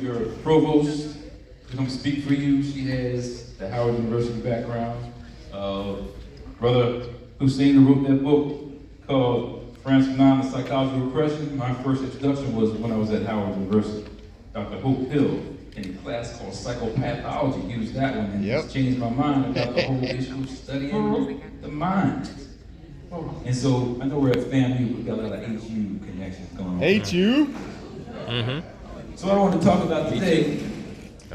your provost to come speak for you. She has the Howard University background. Brother Hussein wrote that book called Frantz Fanon, The Psychology of Repression. My first introduction was when I was at Howard University. Dr. Hope Hill, in a class called psychopathology, used that one and it's changed my mind about the whole issue of studying the mind. And so I know we're at FAMU, we've got a lot of HU connections going on. HU? So what I want to talk about today,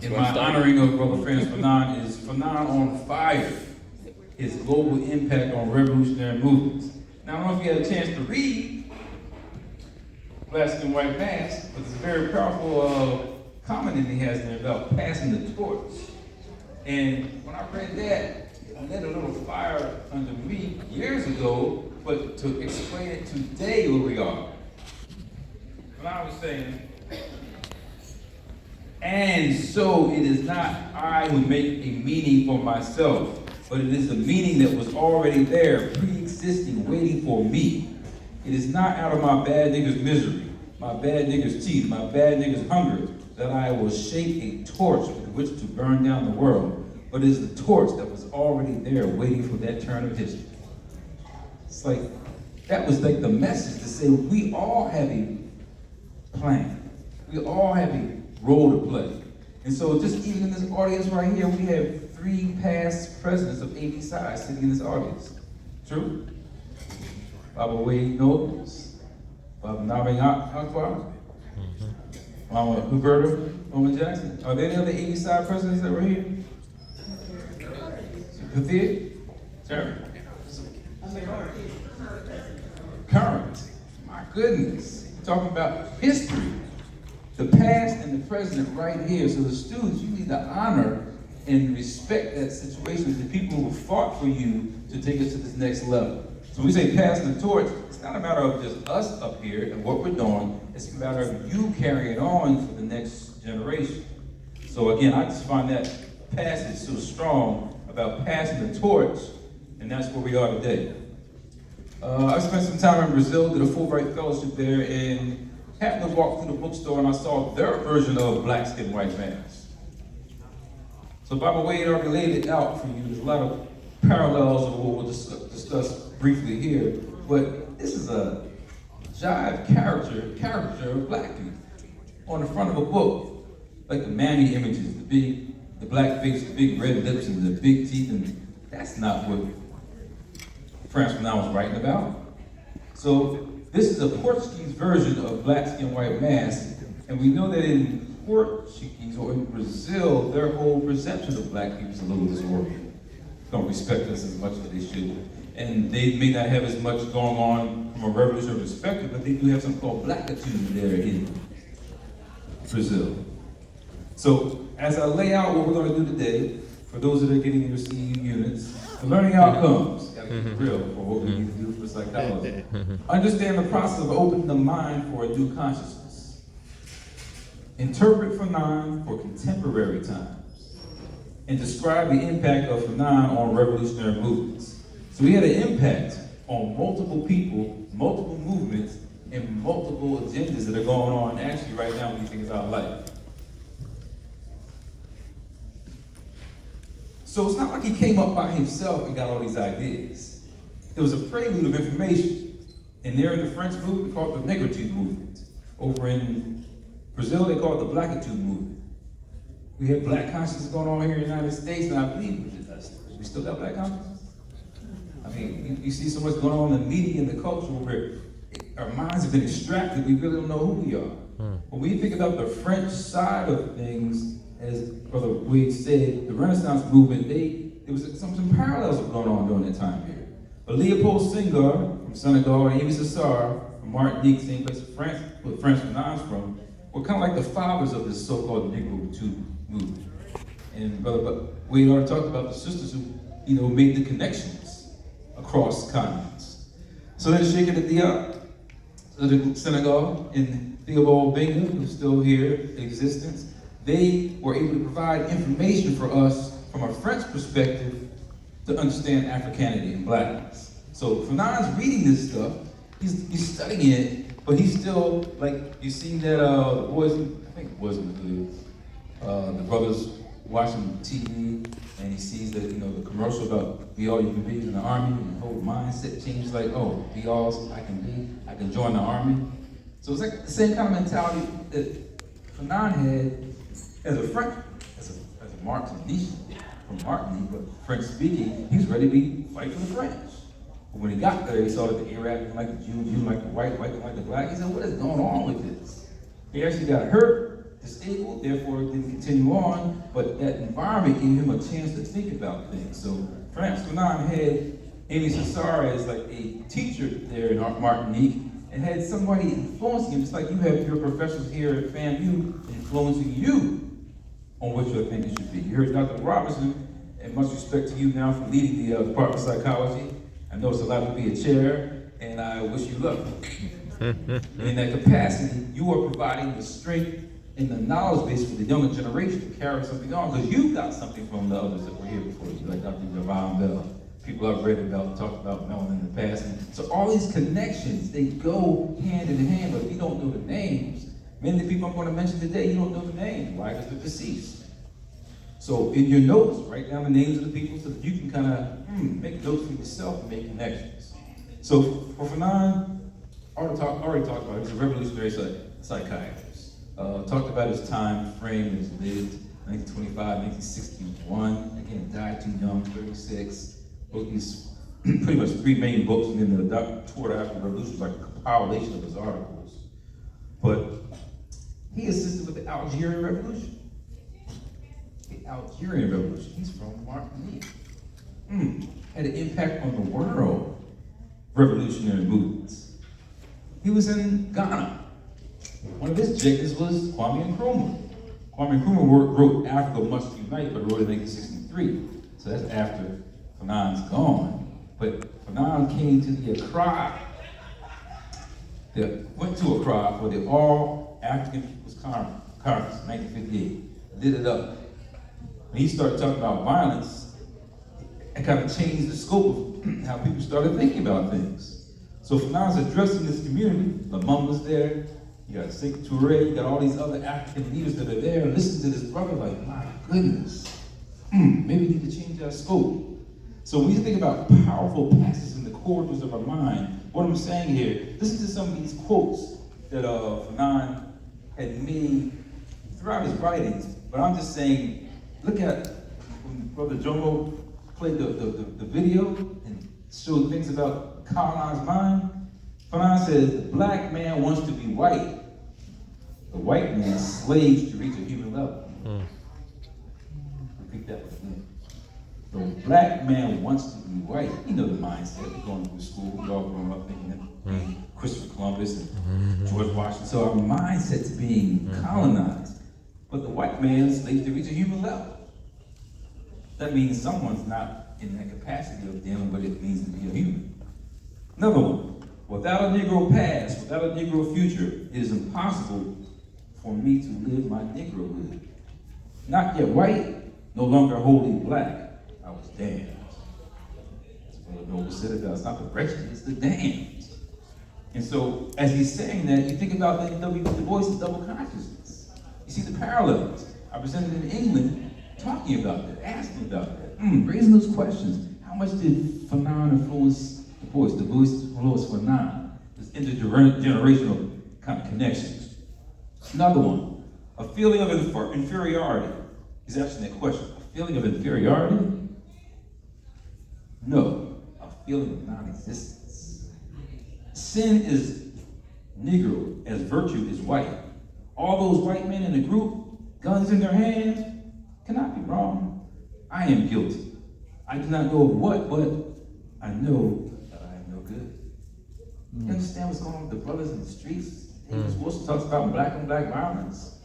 in my honoring of Brother Frantz Fanon, is Fanon on Fire, his global impact on revolutionary movements. Now, I don't know if you had a chance to read Black and White Mass, but there's a very powerful comment that he has there about passing the torch. And when I read that, it lit a little fire under me years ago, but to explain it today where we are. When I was saying, and so it is not I who make a meaning for myself, but it is the meaning that was already there, pre-existing, waiting for me. It is not out of my bad nigger's misery, my bad nigger's teeth, my bad nigger's hunger, that I will shape a torch with which to burn down the world, but it is the torch that was already there waiting for that turn of history. It's like, that was like the message to say we all have a plan. We all have a role to play. And so just even in this audience right here, we have 3 past presidents of AB Psi sitting in this audience. True? Baba Wade Knowles, Baba Nabing Akbar, Mama Huberta, Mama Jackson. Are there any other AB Psi presidents that were here? Kathir? Sure. Current. My goodness. We're talking about history. The past and the present right here. So the students, you need to honor and respect that situation with the people who fought for you to take us to this next level. So when we say passing the torch, it's not a matter of just us up here and what we're doing. It's a matter of you carrying it on for the next generation. So again, I just find that passage so strong about passing the torch, and that's where we are today. I spent some time in Brazil, did a Fulbright fellowship there, and happened to walk through the bookstore and I saw their version of Black Skin, White Mass. So Baba Wade already laid it out for you. There's a lot of parallels of what we'll discuss briefly here, but this is a jive caricature of black people on the front of a book, like the mammy images, the black face, the big red lips and the big teeth, and that's not what Frantz Fanon was writing about. So this is a Portuguese version of Black Skin, White Mass, and we know that in Portuguese or in Brazil, their whole perception of black people is a little disoriented. Don't respect us as much as they should. And they may not have as much going on from a revolutionary perspective, but they do have something called blackitude there in Brazil. So as I lay out what we're going to do today, for those that are getting your CU units, the learning outcomes, gotta keep it real for what we need to do for psychology. Understand the process of opening the mind for a new consciousness. Interpret Fanon for contemporary times. And describe the impact of Fanon on revolutionary movements. So he had an impact on multiple people, multiple movements, and multiple agendas that are going on actually right now when you think about life. So it's not like he came up by himself and got all these ideas. It was a prelude of information. And there in the French movement, we call it the Negritude movement. Over in Brazil, they call it the Blackitude movement. We have black consciousness going on here in the United States, and I believe we still got black consciousness. I mean, you see so much going on in the media and the culture where our minds have been extracted, we really don't know who we are. When we think about the French side of things, as Brother Wade said, the Renaissance movement, there was some parallels going on during that time period. But Leopold Senghor from Senegal and Amy Sassar from Martinique, same place where Frantz Fanon's from, were kind of like the fathers of this so-called Negritude movement. And Brother Wade already talked about the sisters who, made the connections across continents. So then Sheikh Diop, Senegal, and Theobald Benga, who's still here in existence, they were able to provide information for us from a French perspective to understand Africanity and blackness. So Fanon's reading this stuff, he's studying it, but he's still, like, you seen that, the boys think it was in the hood. The brother's watching TV and he sees that, the commercial about be all you can be in the army, and the whole mindset changes like, oh, be all I can join the army. So it's like the same kind of mentality that Fanon had as a French, as a Martinique, from Martinique, but French speaking, he was ready to fight for the French. But when he got there, he saw that the Arab didn't like the Jew didn't like the white didn't like the black. He said, what is going on with this? He actually got hurt, disabled, therefore didn't continue on, but that environment gave him a chance to think about things. So Frantz Fanon had Amy Sassari as like a teacher there in Martinique, and had somebody influencing him, just like you have your professors here at FAMU influencing you on what your thinking should be. You heard Dr. Robinson, and much respect to you now for leading the Department of Psychology. I know it's a lot to be a chair, and I wish you luck. In that capacity, you are providing the strength and the knowledge base for the younger generation to carry something on, because you've got something from the others that were here before you, like Dr. Javon Bell, people I've read about, talked about Mellon in the past. And so all these connections, they go hand in hand, but if you don't know the names, many of the people I'm going to mention today, you don't know the names. Why? Because they're deceased. So in your notes, write down the names of the people so that you can kind of make notes for yourself and make connections. So for Fanon, I already talked about it. He's a revolutionary psychiatrist. Talked about his time frame, his lived 1925, 1961. Again, died too young, 36. Wrote these pretty much 3 main books, and then the Toward the African Revolution was like a compilation of his articles. But he assisted with the Algerian Revolution. The Algerian Revolution. He's from Martinique. Had an impact on the world revolutionary movements. He was in Ghana. One of his objectives was Kwame Nkrumah. Kwame Nkrumah wrote Africa Must Unite, but wrote it in 1963. So that's after Fanon's gone. But Fanon came to the Accra, went to Accra for the All African People's Conference, 1958. Did it up. When he started talking about violence, it kind of changed the scope of how people started thinking about things. So Fanon's addressing this community. Lamont was there. You got Sekou Touré. You got all these other African leaders that are there. Listen to this brother like, my goodness. Maybe we need to change our scope. So when you think about powerful passages in the corridors of our mind, what I'm saying here, listen to some of these quotes that Fanon had made throughout his writings. But I'm just saying, look at when Brother Jomo played the video and showed things about colonized mind. Fanon says, the black man wants to be white. The white man slaves to reach a human level. Repeat that again. The black man wants to be white. You know the mindset. We're going through school. We all grown up thinking that Christopher Columbus and George Washington. So our mindset's being colonized. But the white man slaves to reach a human level. That means someone's not in that capacity of dealing with what it means to be a human. Another one. Without a Negro past, without a Negro future, it is impossible for me to live my Negrohood. Not yet white, no longer wholly black. I was damned. That's what Noble said about it's not the wretched, it's the damned. And so, as he's saying that, you think about that Du Bois' double consciousness. You see the parallels. I presented in England talking about that, asking about that, raising those questions. How much did Fanon influence Du Bois influence Fanon? This intergenerational kind of connections. Another one, a feeling of inferiority. He's asking that question. A feeling of inferiority? No, a feeling of non-existence. Sin is Negro as virtue is white. All those white men in the group, guns in their hands, cannot be wrong. I am guilty. I do not know what, but I know that I am no good. You understand what's going on with the brothers in the streets? Davis Wilson talks about black on black violence.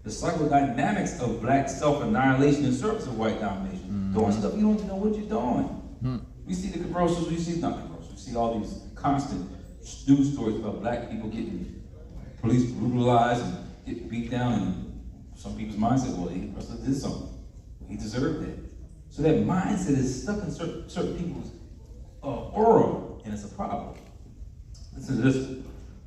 The psychodynamics of black self-annihilation in service of white domination. Doing stuff you don't even know what you're doing. We see the commercials, we see all these constant news stories about black people getting police brutalized and getting beat down, and some people's mindset, well, he must have did something. He deserved it. So that mindset is stuck in certain people's aura, and it's a problem. Listen to this.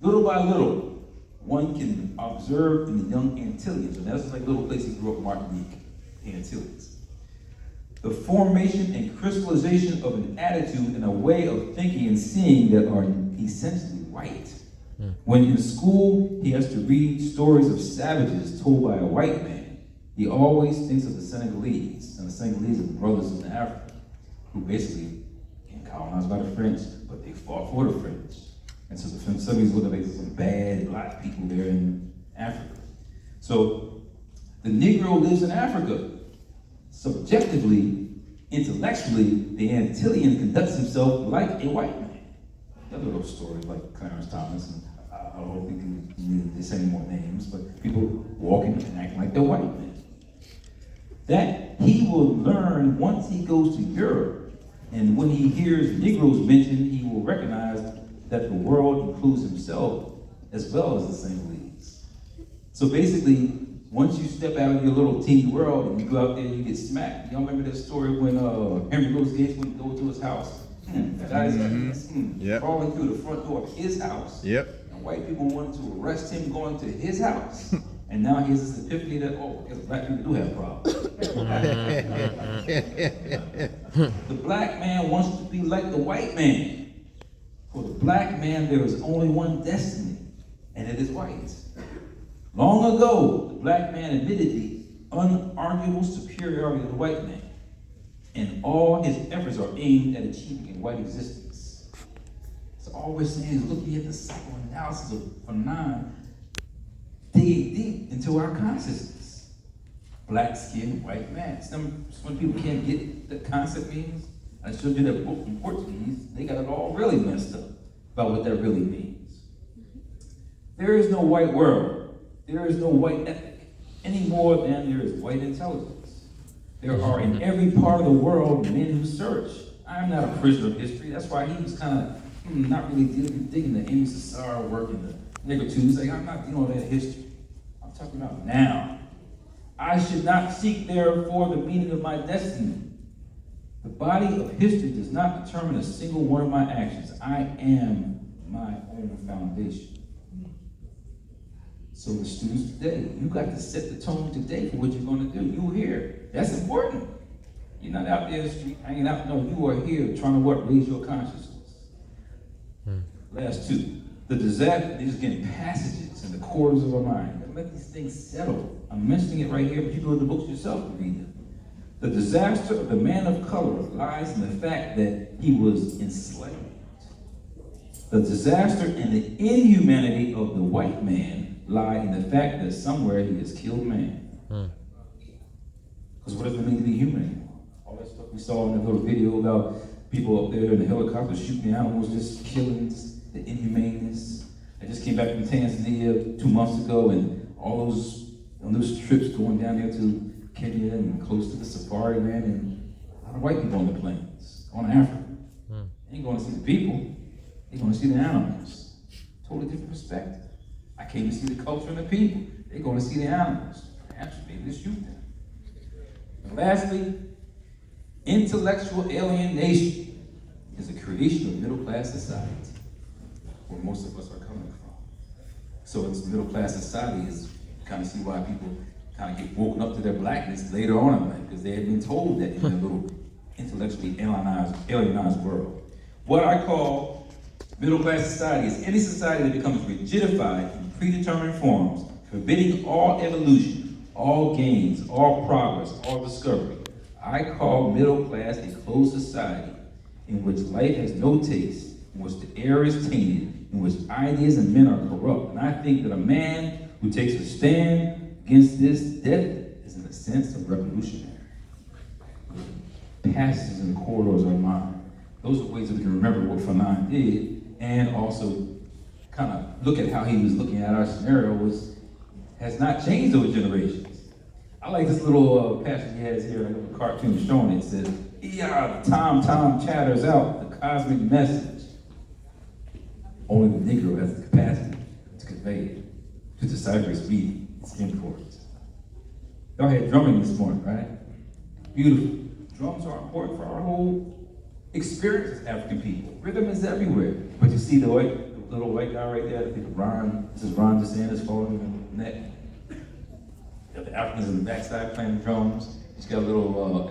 Little by little, one can observe in the young Antilles, and that's like a little place he grew up, Martinique, Antilles. The formation and crystallization of an attitude and a way of thinking and seeing that are essentially white. When in school, he has to read stories of savages told by a white man, he always thinks of the Senegalese, and the Senegalese are brothers in Africa, who basically came colonized by the French, but they fought for the French. And so the Senegalese look like some bad black people there in Africa. So the Negro lives in Africa. Subjectively, intellectually, the Antillean conducts himself like a white man. Other little stories like Clarence Thomas, and I don't think he needed to say any more names, but people walking and acting like they're white men. That he will learn once he goes to Europe, and when he hears Negroes mentioned, he will recognize that the world includes himself as well as the Senegalese. So basically, once you step out of your little teeny world and you go out there and you get smacked. Y'all remember that story when Henry Louis Gates went to go to his house? Crawling through the front door of his house. Yep. And white people wanted to arrest him going to his house. And now he has this epiphany that, because black people do have problems. The black man wants to be like the white man. For the black man, there is only one destiny, and it is white. Long ago, the black man admitted the unarguable superiority of the white man, and all his efforts are aimed at achieving a white existence. So all we're saying is looking at the psychoanalysis of Fanon, digging deep into our consciousness. Black skin, white man. Some people can't get the concept means. I showed you that book in Portuguese. They got it all really messed up about what that really means. There is no white world. There is no white ethic any more than there is white intelligence. There are in every part of the world men who search. I'm not a prisoner of history. That's why he was kind of not really digging the Amy Cesar work and the negritude. He's like, I'm not dealing with that history. I'm talking about now. I should not seek therefore the meaning of my destiny. The body of history does not determine a single one of my actions. I am my own foundation. So the students today, you got to set the tone today for what you're going to do. You here. That's important. You're not out there in the street hanging out. No, you are here trying to raise your consciousness. Last two. The disaster, these again passages in the corridors of our mind. Let these things settle. I'm mentioning it right here, but you go to the books yourself and read them. The disaster of the man of color lies in the fact that he was enslaved. The disaster and the inhumanity of the white man lie in the fact that somewhere he has killed man. Because what does it mean to be human anymore? All that stuff we saw in the little video about people up there in the helicopter shooting animals, just killing, just the inhumaneness. I just came back from Tanzania 2 months ago, and all those trips going down there to Kenya and close to the safari land, and a lot of white people on the plains, going to Africa. They ain't going to see the people, they're going to see the animals. Totally different perspective. I came to see the culture and the people. They're going to see the animals. Perhaps maybe to shoot them. And lastly, intellectual alienation is a creation of middle-class society, where most of us are coming from. So it's middle-class society is kind of see why people kind of get woken up to their blackness later on in life, because they had been told that in their little intellectually alienized world. What I call middle-class society is any society that becomes rigidified in predetermined forms, forbidding all evolution, all gains, all progress, all discovery. I call middle class a closed society in which life has no taste, in which the air is tainted, in which ideas and men are corrupt. And I think that a man who takes a stand against this death is in a sense a revolutionary. Passages in the corridors of our mind. Those are ways that we can remember what Fanon did, and also kind of look at how he was looking at our scenario has not changed over generations. I like this little passage he has here, like a little cartoon showing it. It says, "Yeah, the tom-tom chatters out the cosmic message. Only the Negro has the capacity to convey it, to decipher its meaning, its import." Y'all had drumming this morning, right? Beautiful. Drums are important for our whole experience as African people. Rhythm is everywhere. But you see, the little white guy right there. I think this is Ron DeSantis following him in the neck. Got the Africans in the backside playing the drums. He's got a little,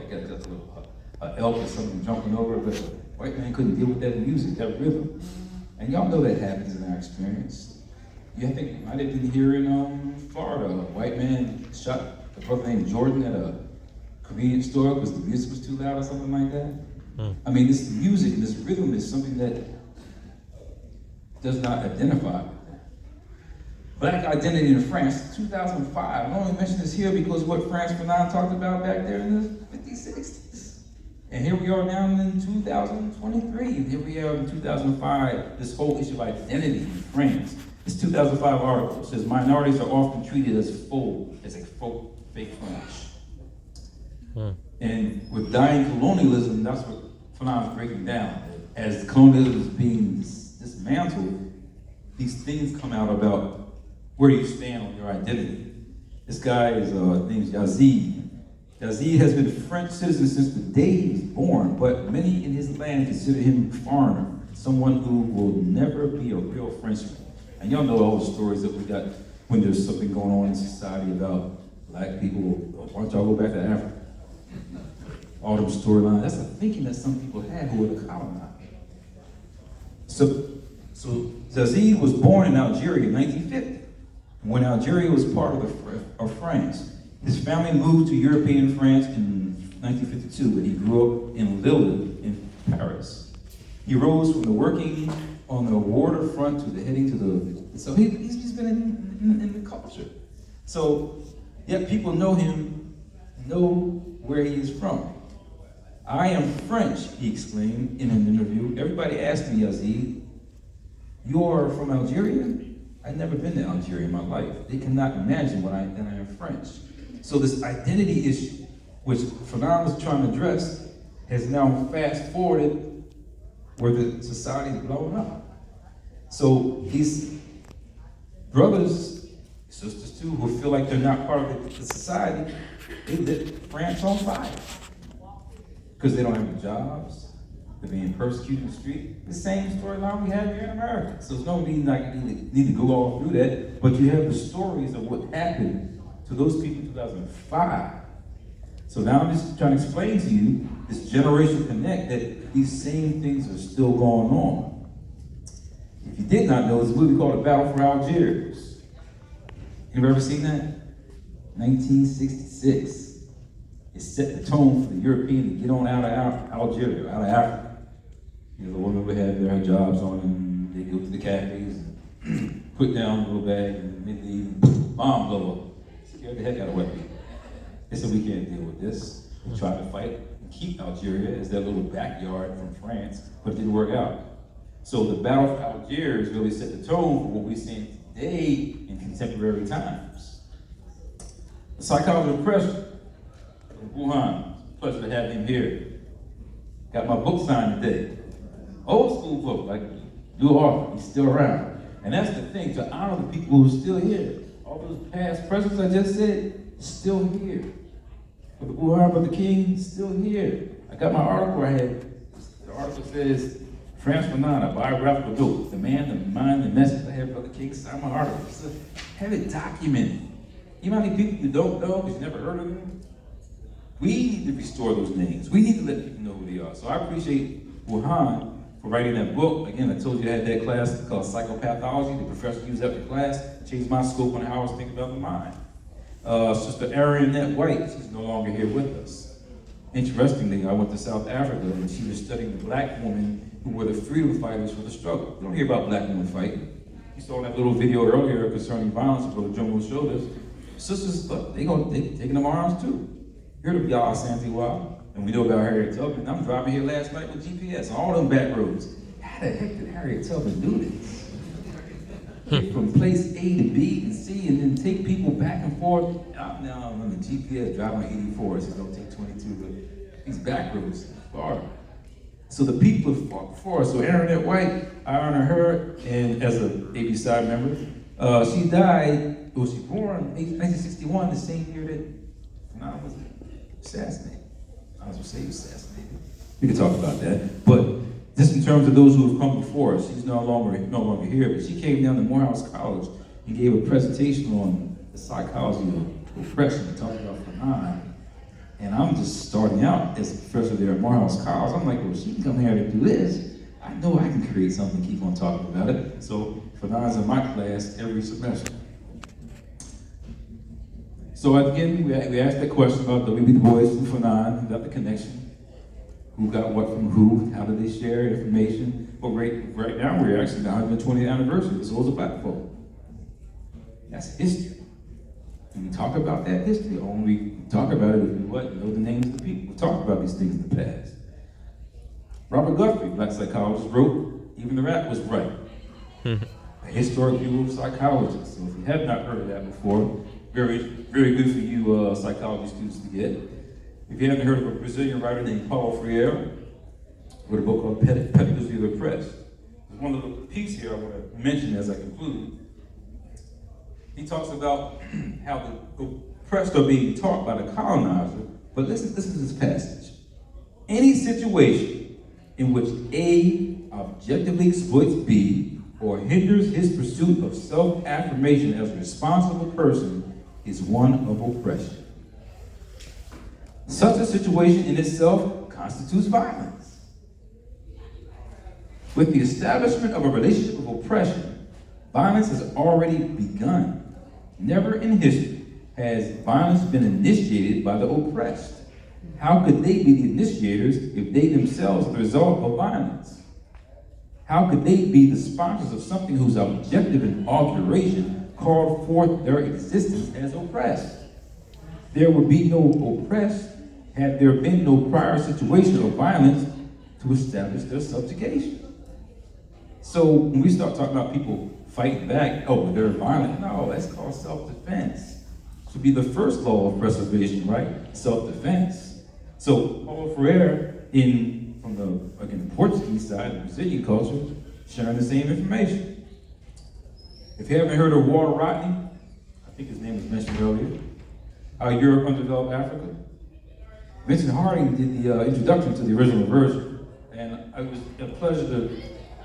elk or something jumping over, but the white man couldn't deal with that music, that rhythm. And y'all know that happens in our experience. Yeah, I think I didn't hear in Florida, a white man shot a brother named Jordan at a convenience store because the music was too loud or something like that. I mean, this music and this rhythm is something that does not identify with that. Black identity in France, 2005. I only mention this here because what Frantz Fanon talked about back there in the 50s, 60s. And here we are now in 2023. And here we are in 2005, this whole issue of identity in France. This 2005 article says minorities are often treated as fake French. And with dying colonialism, that's what Fanon's breaking down. As colonialism is being dismantled, these things come out about where you stand on your identity. This guy is named Yazid. Yazid has been a French citizen since the day he was born, but many in his land consider him a foreigner, someone who will never be a real Frenchman. And y'all know all the stories that we got when there's something going on in society about black people. Why don't y'all go back to Africa? All them storylines. That's the thinking that some people had who were the colonizers. So Yazid was born in Algeria in 1950. When Algeria was part of France. His family moved to European France in 1952, and he grew up in Lille in Paris. He rose from the working on the waterfront to the heading to the, so he's been in the culture. So, yeah, people know him, know where he is from. I am French, he exclaimed in an interview. Everybody asked me, Yazid, you're from Algeria? I've never been to Algeria in my life. They cannot imagine that I am French. So this identity issue, which Fanon was trying to address, has now fast forwarded where the society is blowing up. So these brothers, sisters too, who feel like they're not part of the society, they lit France on fire. Because they don't have jobs, they're being persecuted in the street. The same storyline we have here in America. So there's no need to go all through that, but you have the stories of what happened to those people in 2005. So now I'm just trying to explain to you this generational connect that these same things are still going on. If you did not know, there's a movie called The Battle for Algiers. You ever seen that? 1966. It set the tone for the European to get on out of Algeria, out of Africa. You know, the women would have their jobs on and they go to the cafes and put down a little bag and mid-leave, bomb blow up. Scared the heck out of white people. They said, we can't deal with this. They tried to fight and keep Algeria as their little backyard from France, but it didn't work out. So the Battle for Algiers really set the tone for what we're seeing today in contemporary times. The psychology of oppression. Wuhan, pleasure to have him here. Got my book signed today. Old school book, like Lou Arthur, he's still around. And that's the thing, to honor the people who are still here. All those past presidents I just said, still here. Brother Wuhan, Brother King, still here. I got my article I had. The article says, Frantz Fanon, a biographical book. The man, the mind, the message. I had Brother King sign my article. So have it documented. You know how many people you don't know because you never heard of them? We need to restore those names. We need to let people know who they are. So I appreciate Wuhan for writing that book. Again, I told you I had that class called Psychopathology. The professor used that for class. Changed my scope on how I was thinking about the mind. Sister Arianette White, she's no longer here with us. Interestingly, I went to South Africa and she was studying the black women who were the freedom fighters for the struggle. You don't hear about black women fighting. You saw that little video earlier concerning violence that Brother Jomo showed us. Sisters, look, they taking them arms too. Heard of Yah Santiwa, and we know about Harriet Tubman. I'm driving here last night with GPS, all them back roads. How the heck did Harriet Tubman do this? Get from place A to B and C, and then take people back and forth. Now I'm on the GPS driving 84, so don't take 22, but these back roads far. So the people have fought before us. So Arianette White, I honor her, and as a AB side member, she died, she was born in 1961, the same year that Fanon was assassinated. I was going to say assassinated. We can talk about that. But Just in terms of those who have come before us, she's no longer here, but she came down to Morehouse College and gave a presentation on the psychology of oppression, talking about Fanon. And I'm just starting out as a professor there at Morehouse College. I'm like, well, she can come here to do this. I know I can create something and keep on talking about it. So Fanon's in my class every semester. So again, we asked that question about W.B. Du Bois and Fanon, about the connection. Who got what from who, how did they share information. But right now, we're actually the 120th anniversary of the Souls of Black Folk. That's history. And we talk about that history, or when we talk about it, if we know the names of the people. We talk about these things in the past. Robert Guthrie, black psychologist, wrote, even the rap was right. A historic view of psychology. So if you have not heard of that before, very, very good for you psychology students to get. If you haven't heard of a Brazilian writer named Paulo Freire, wrote a book called Pedagogy of the Oppressed. There's one little piece here I want to mention as I conclude. He talks about how the oppressed are being taught by the colonizer, but listen to this passage. Any situation in which A objectively exploits B or hinders his pursuit of self-affirmation as a responsible person is one of oppression. Such a situation in itself constitutes violence. With the establishment of a relationship of oppression, violence has already begun. Never in history has violence been initiated by the oppressed. How could they be the initiators if they themselves are the result of violence? How could they be the sponsors of something whose objective inauguration called forth their existence as oppressed? There would be no oppressed had there been no prior situation of violence to establish their subjugation. So when we start talking about people fighting back, oh, they're violent, no, that's called self-defense. It should be the first law of preservation, right? Self-defense. So Paulo Freire, from the Portuguese side, the Brazilian culture, sharing the same information. If you haven't heard of Walter Rodney, I think his name was mentioned earlier, Europe, Undeveloped Africa. Vincent Harding did the introduction to the original version, and it was a pleasure to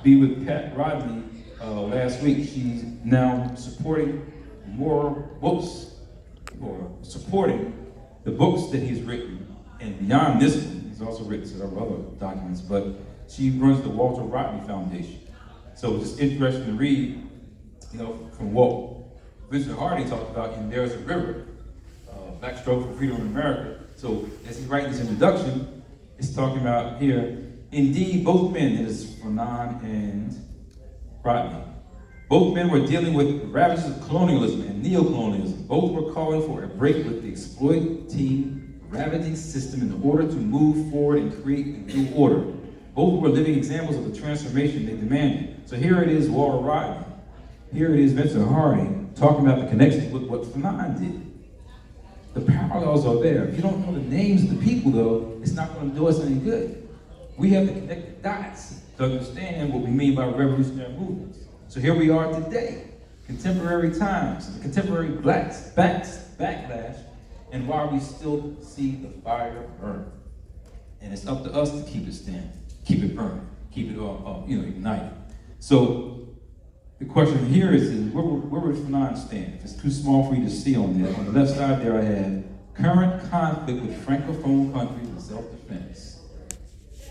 be with Pat Rodney last week. She's now supporting more books, or supporting the books that he's written, and beyond this one, he's also written several other documents, but she runs the Walter Rodney Foundation. So it's just interesting to read, from what Vincent Harding talked about in There's a River, Black Struggle for Freedom in America. So as he's writing this introduction, it's talking about here, indeed, both men, it is Fanon and Rodney, both men were dealing with the ravages of colonialism and neocolonialism. Both were calling for a break with the exploiting, ravaging system in order to move forward and create a new order. Both were living examples of the transformation they demanded. So here it is, Walter Rodney. Here it is, Vincent Harding, talking about the connection with what Fanon did. The parallels are there. If you don't know the names of the people, though, it's not going to do us any good. We have to connect the dots to understand what we mean by revolutionary movements. So here we are today, contemporary times, the contemporary blacks, backlash, and why we still see the fire burn. And it's up to us to keep it standing, keep it burning, keep it ignited. So the question here is where would Fanon stand? If it's too small for you to see on there, on the left side there I have current conflict with Francophone countries and self-defense.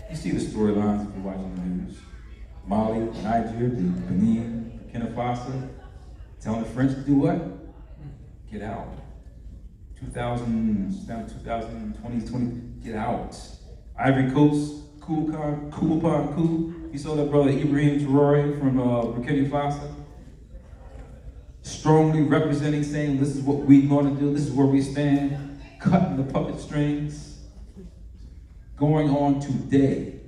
You see the storylines if you're watching the news. Mali, Niger, Benin, Burkina Faso, telling the French to do what? Get out. 2020, get out. Ivory Coast, Cool. You saw that brother Ibrahim Traore from Burkina Faso, strongly representing, saying this is what we're going to do, this is where we stand, cutting the puppet strings. Going on today,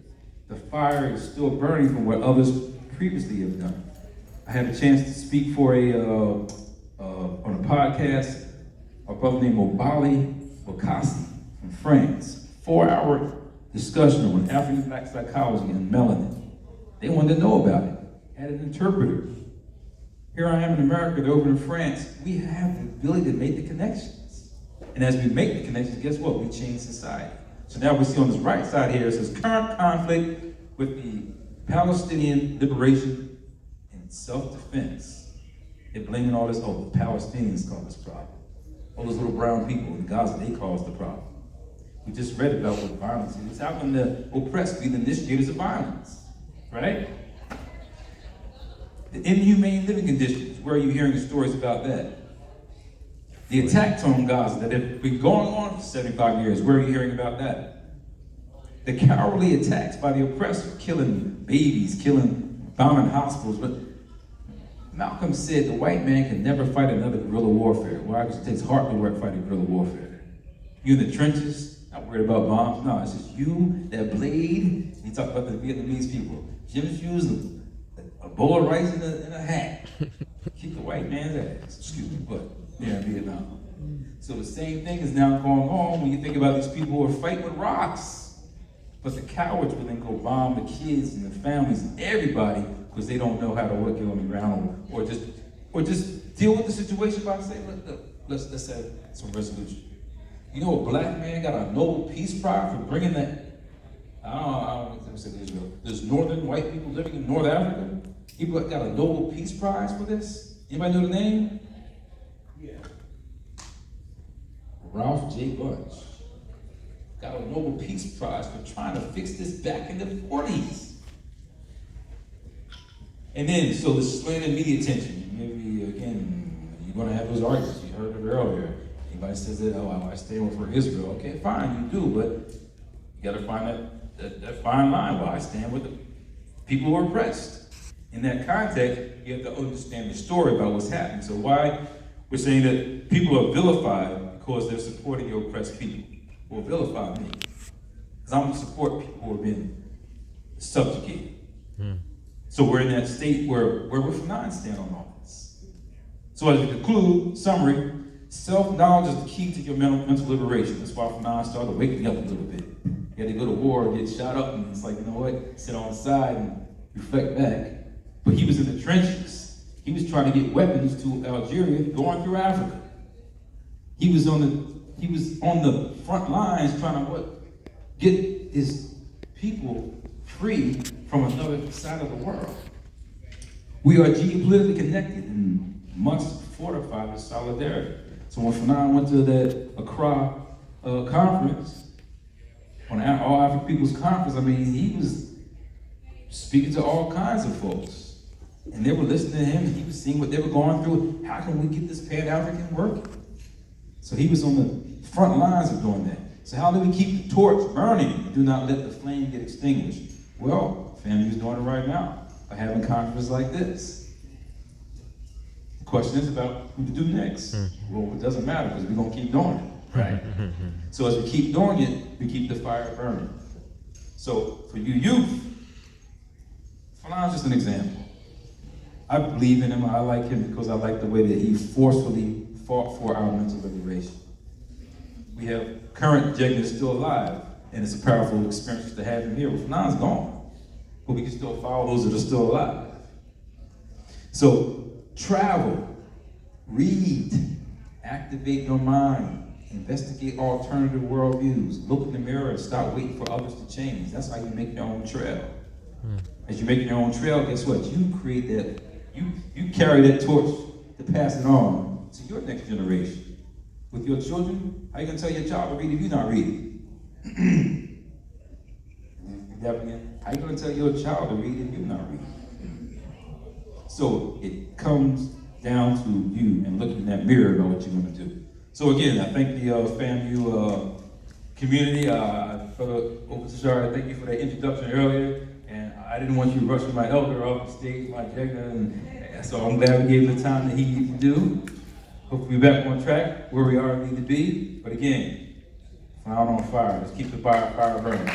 the fire is still burning from what others previously have done. I had a chance to speak for on a podcast, a brother named Obali Bokassi from France, 4-hour discussion on African Black psychology and melanin. They wanted to know about it. Had an interpreter. Here I am in America, they're over in France. We have the ability to make the connections. And as we make the connections, guess what? We change society. So now we see on this right side here, it says current conflict with the Palestinian liberation and self-defense. They're blaming all this, the Palestinians caused this problem. All those little brown people in Gaza, they caused the problem. We just read about what violence is. How can the oppressed be the initiators of violence, right? The inhumane living conditions, where are you hearing the stories about that? The attacks on Gaza that have been going on for 75 years, where are you hearing about that? The cowardly attacks by the oppressor, killing babies, bombing hospitals. But Malcolm said the white man can never fight another guerrilla warfare. Why? Because it takes heart to fight a guerrilla warfare. You in the trenches, not worried about bombs. No, it's just you, that blade. You talk about the Vietnamese people. Gym shoes, a bowl of rice and a hat. Keep the white man's ass. Excuse me, but yeah, Vietnam. So the same thing is now going on when you think about these people who are fighting with rocks. But the cowards will then go bomb the kids and the families and everybody because they don't know how to work it on the ground or just deal with the situation by saying, look, let's have some resolution. You know, a black man got a Nobel Peace Prize for bringing that. I don't know if Israel. There's northern white people living in North Africa. People got a Nobel Peace Prize for this. Anybody know the name? Yeah. Ralph J. Bunch got a Nobel Peace Prize for trying to fix this back in the 40s. And then, so the slanted media attention. Maybe, again, you're going to have those arguments. You heard it earlier. Anybody says that, I stand for Israel. Okay, fine, you do, but you got to find that fine line. Well, I stand with the people who are oppressed. In that context, you have to understand the story about what's happening. So why we're saying that people are vilified because they're supporting the oppressed people. Well, vilify me. Because I'm going to support people who have been subjugated. So we're in that state where we're Fanon stand on all this. So as we conclude, summary, self-knowledge is the key to your mental liberation. That's why Fanon started waking up a little bit. He had to go to war, get shot up, and it's like, you know what? Sit on the side and reflect back. But he was in the trenches. He was trying to get weapons to Algeria, going through Africa. He was on the front lines trying to get his people free from another side of the world. We are geopolitically connected and must fortify the solidarity. So when Fanon went to that Accra conference, on All African People's Conference, I mean, he was speaking to all kinds of folks. And they were listening to him, and he was seeing what they were going through. How can we get this Pan-African working? So he was on the front lines of doing that. So how do we keep the torch burning and do not let the flame get extinguished? Well, FAMU's doing it right now by having conferences like this. The question is about who to do next. Well, it doesn't matter because we're going to keep doing it, right? So as we keep doing it, we keep the fire burning. So for you youth, Fanon's just an example. I believe in him. I like him because I like the way that he forcefully fought for our mental liberation. We have current Jegna still alive, and it's a powerful experience to have him here. Well, Fanon's gone, but we can still follow those that are still alive. So travel, read, activate your mind, investigate alternative worldviews, look in the mirror and stop waiting for others to change. That's how you make your own trail. As you make your own trail, guess what? You create that, you carry that torch to pass it on to your next generation. With your children, how are you going to tell your child to read if you're not reading? How are you going to tell your child to read if you're not reading? So it comes down to you and looking in that mirror about what you're going to do. So again, I thank the FAMU community. Thank you for that introduction earlier. And I didn't want you to rush my elder off the stage, my Jegna, and so I'm glad we gave him the time that he needed to do. Hopefully we're back on track where we are need to be. But again, Fanon on fire. Let's keep the fire burning.